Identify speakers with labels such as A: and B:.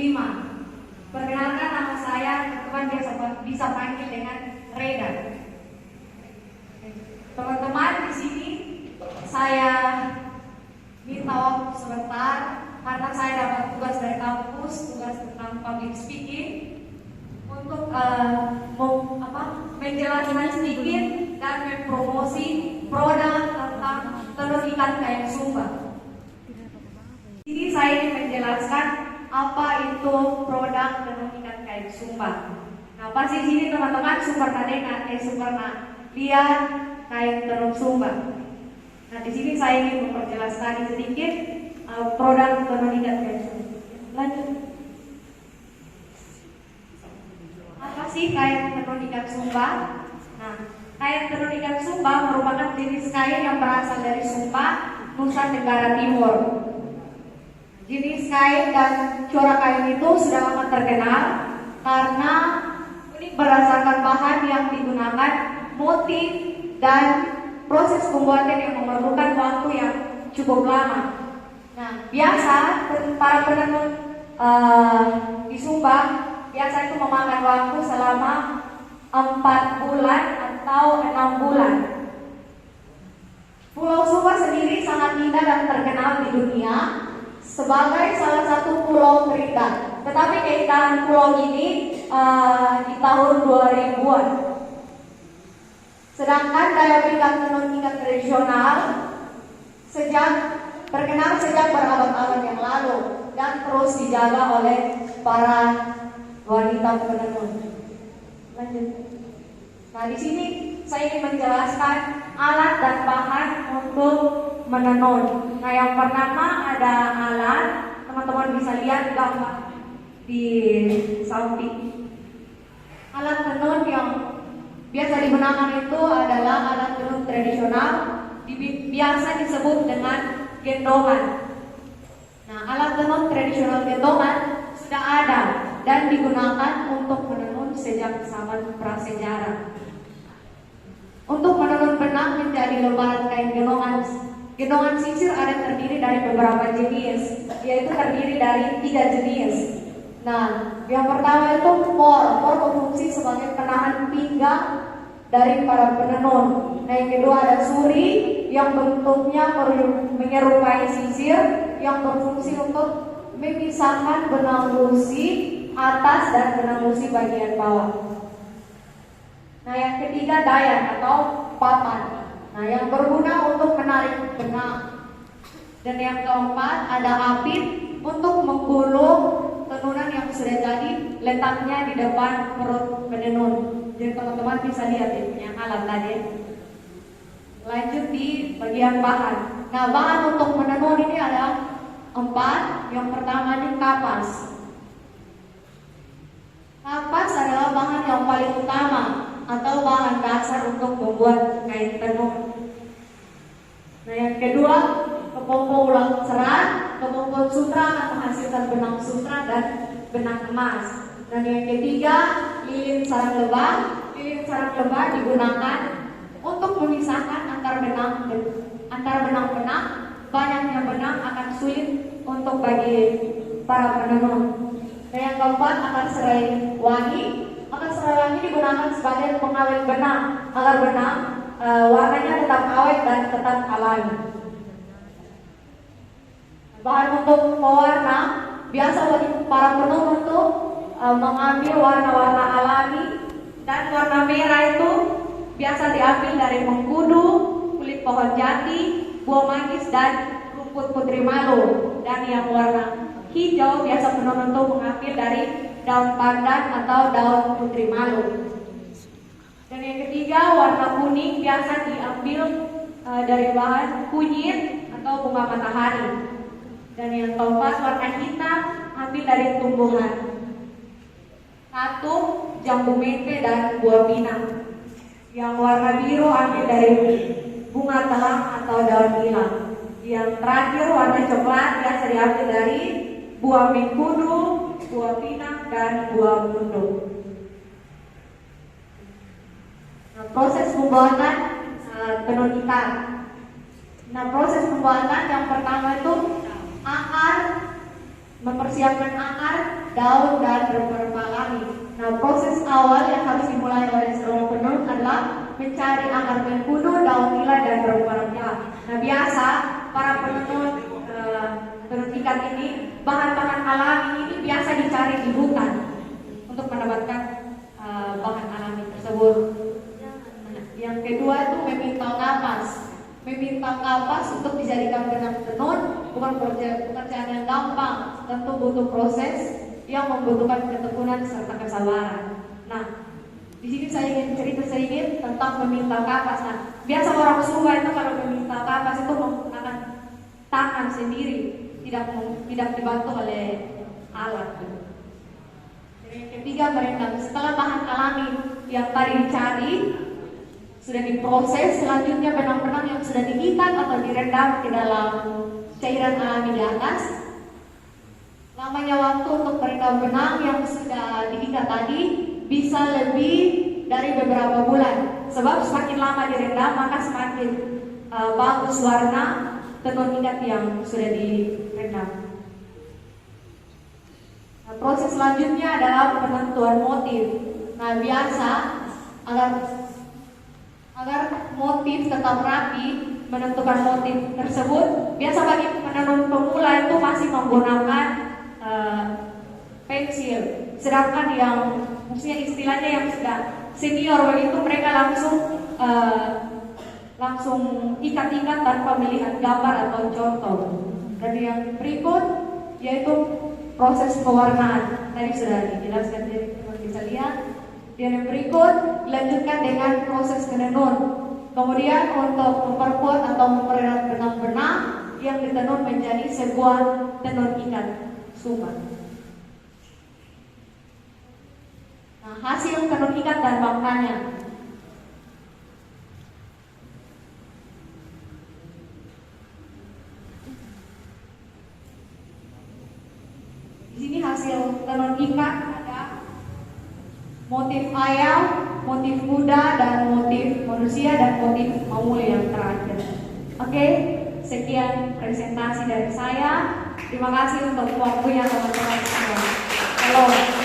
A: 5. Perkenalkan, nama saya, teman-teman bisa panggil dengan Reda. Teman-teman, di sini saya minta waktu sebentar karena saya dapat tugas dari kampus, tugas tentang public speaking, untuk menjelaskan sedikit dan mempromosi produk tentang tenun ikat kain sumba. Jadi saya ingin menjelaskan apa itu produk tenun ikat kain sumba. Nah, pasti sini teman-teman sumber lihat kain tenun sumba. Nah, di sini saya ingin memperjelaskan sedikit produk tenun ikat kain sumba. Lanjut. Apa sih kain tenun ikat sumba? Nah, kain tenun ikat sumba merupakan jenis kain yang berasal dari Sumba, Nusa Tenggara Timur. Jenis kain dan corak kain itu sudah lama terkenal karena unik berdasarkan bahan yang digunakan, motif, dan proses pembuatan yang memerlukan waktu yang cukup lama. Nah, biasa para penenun di Sumba biasa itu memakan waktu selama 4 bulan atau 6 bulan. Pulau Sumba sendiri sangat indah dan terkenal di dunia sebagai salah satu pulau terindah. Tetapi keindahan pulau ini di tahun 2000-an. Sedangkan daya pikat tenun ikat tradisional terkenal sejak berabad-abad yang lalu dan terus dijaga oleh para wanita penenun. Lanjut. Nah, di sini saya ingin menjelaskan alat dan bahan untuk menenun. Nah, yang pertama ada alat, teman-teman bisa lihat gambar di samping. Alat tenun yang biasa digunakan itu adalah alat tenun tradisional, biasa disebut dengan gendongan. Nah, alat tenun tradisional gendongan sudah ada dan digunakan untuk menenun sejak zaman prasejarah. Untuk menenun benang menjadi lembaran kain gendongan sisir ada terdiri dari beberapa jenis, yaitu terdiri dari 3 jenis. Nah, yang pertama itu por berfungsi sebagai penahan pinggang dari para penenun. Nah, yang kedua ada suri yang bentuknya menyerupai sisir yang berfungsi untuk memisahkan benang lusi atas dan benang lusi bagian bawah. Nah, yang ketiga dayan atau papan. Nah, yang berguna untuk menarik benang. Dan yang keempat ada apit untuk menggulung tenunan yang sudah jadi, letaknya di depan perut penenun. Jadi teman-teman bisa lihat ya punya alat tadi. Lanjut di bagian bahan. Nah, bahan untuk menenun ini ada 4. Yang pertama ini kapas. Kapas adalah bahan yang paling utama atau bahan dasar untuk membuat kain tenun. Nah, yang kedua kepompong ulang serat, kepompong sutra akan menghasilkan benang sutra dan benang emas. Dan yang ketiga lilin sarang lebah. Lilin sarang lebah digunakan untuk memisahkan antar benang-benang. Banyaknya benang akan sulit untuk bagi para penenun. Dan yang keempat akar serai wangi. Akar serai wangi digunakan sebagai pengawet benang agar benang warnanya tetap awet dan tetap alami. Bahan untuk pewarna biasa bagi para penenun itu mengambil warna-warna alami, dan warna merah itu biasa diambil dari mengkudu, kulit pohon jati, buah manggis, dan rumput putri malu. Dan yang warna hijau biasa penenun itu mengambil dari daun pandan atau daun putri malu. Dan yang ketiga warna kuning biasa diambil dari bahan kunyit atau bunga matahari. Dan yang keempat warna hitam ambil dari tumbuhan katung, jambu mente, dan buah pinang. Yang warna biru ambil dari bunga telang atau daun ilang. Yang terakhir warna coklat biasa diambil dari buah mengkudu, buah pinang, dan buah bundu. Nah, proses pembuatan tenun ikat. Nah, proses pembuatan yang pertama itu akar mempersiapkan akar, daun, dan rempah-rempah alami. Nah, proses awal yang harus dimulai oleh seorang penenun adalah mencari akar mengkudu, daun nila, dan rempah-rempah. Nah, biasa para penenun ikat ini, bahan-bahan alami ini biasa dicari di hutan untuk mendapatkan bahan alami tersebut. Yang kedua itu memintal kapas. Memintal kapas untuk dijadikan benang tenun bukan pekerjaan yang gampang, tentu butuh proses yang membutuhkan ketekunan serta kesabaran. Nah, di sini saya ingin cerita sedikit tentang memintal kapas. Nah, biasa orang Sumba itu kalau memintal kapas itu menggunakan tangan sendiri, tidak dibantu oleh alat. Yang ketiga, merendam. Setelah bahan alami yang tadi dicari sudah diproses, selanjutnya benang-benang yang sudah diikat atau direndam ke dalam cairan alami di atas. Lamanya waktu untuk merendam benang yang sudah diikat tadi bisa lebih dari beberapa bulan. Sebab semakin lama direndam maka semakin bagus warna tenun ikat yang sudah direndam. Nah, proses selanjutnya adalah penentuan motif. Nah, biasa agar motif tetap rapi, menentukan motif tersebut, biasa bagi penenun pemula itu masih menggunakan pensil. Sedangkan yang maksudnya istilahnya yang sudah senior begitu, mereka langsung ikat-ikat tanpa melihat gambar atau contoh. Dan yang berikut yaitu proses pewarnaan. Tadi sudah dijelaskan, jadi teman bisa lihat. Dan yang berikut dilanjutkan dengan proses menenun. Kemudian untuk memperkuat atau mempererat benang-benang yang ditenun menjadi sebuah tenun ikat Sumba. Nah, hasil tenun ikat dan maknanya. Di sini hasil tenun ikat ada motif ayam, motif kuda, dan motif manusia, dan motif maule yang terakhir. Oke, sekian presentasi dari saya. Terima kasih untuk waktunya teman-teman semua. Halo.